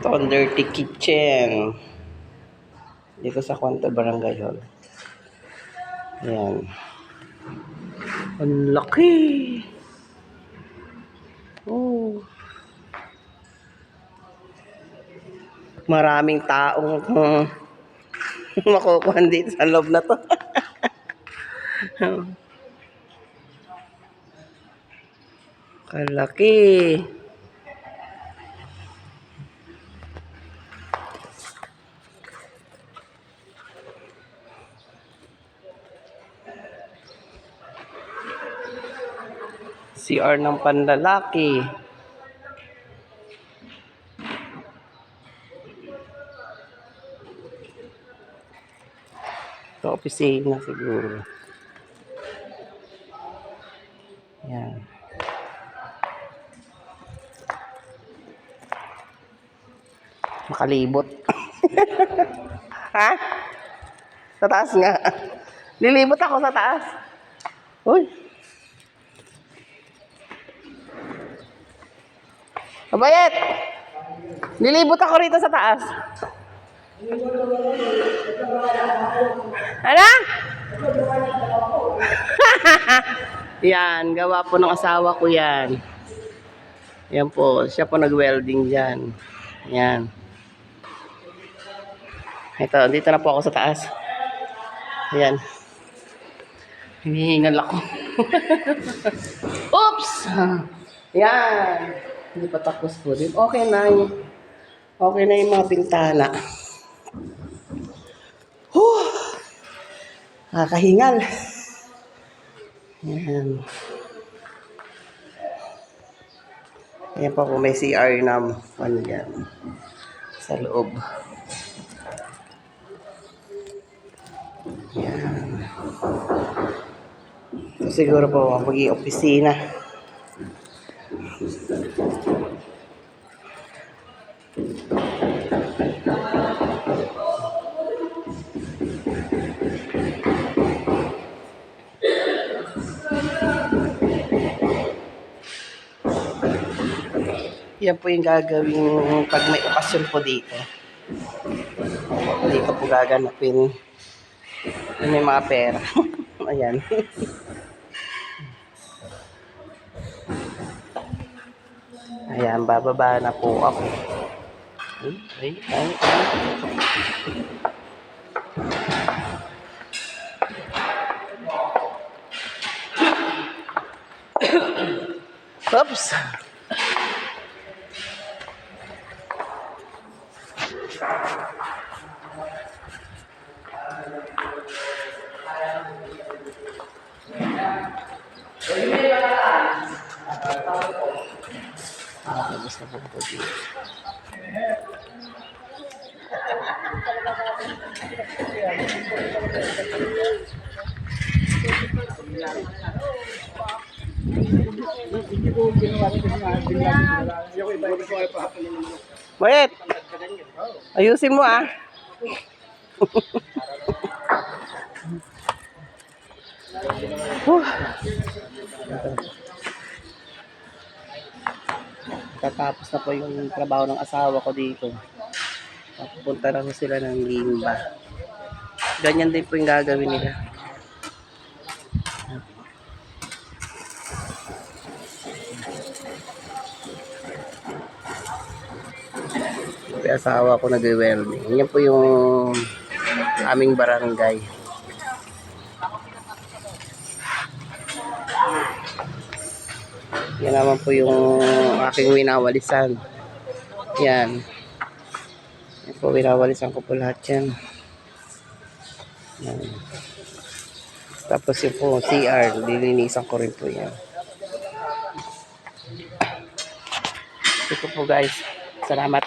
Stone Dirty Kitchen. Dito sa Quanto Barangay Hall. Ayan. Ang laki! Oh. Maraming taong makukuha dito sa loob na to. Kalaki. CR ng panlalaki. Ito, opisina siguro. Yan. Makalibot. Ha? Sa taas nga. Lilibot ako sa taas. Uy. Kabayet! Lilibot ako rito sa taas. Ano? Yan, gawa po ng asawa ko yan. Yan po, siya po nag-welding dyan. Yan. Ito, dito na po ako sa taas. Yan. Hinihingal ako. Oops! Yan. Hindi pa tapos po din. Okay na yung mga bintana. Nakakahingal. Yan. Yan po kung may CR na ano yan. Sa loob. Yan. So, siguro po magiging opisina. Yan po yung gagawin pag may okasyon po dito. Dito po gaganapin. May mga pera. Ayan. Ayan, bababa na po ako. Ay. Oops. Gusto ko po dito. Bayet! Ayusin mo ah. Tatapos na po yung trabaho ng asawa ko dito. Pupunta na sila ng Limba. Ganyan din po yung gagawin nila. Yung asawa ko nag-welding. Yan po yung aming barangay. Yan naman po yung aking winawalisan. Yan. Yan po, winawalisan ko po lahat yan. Yan. Tapos yung po CR, lilinisan ko rin po yan. Ito po guys. Salamat.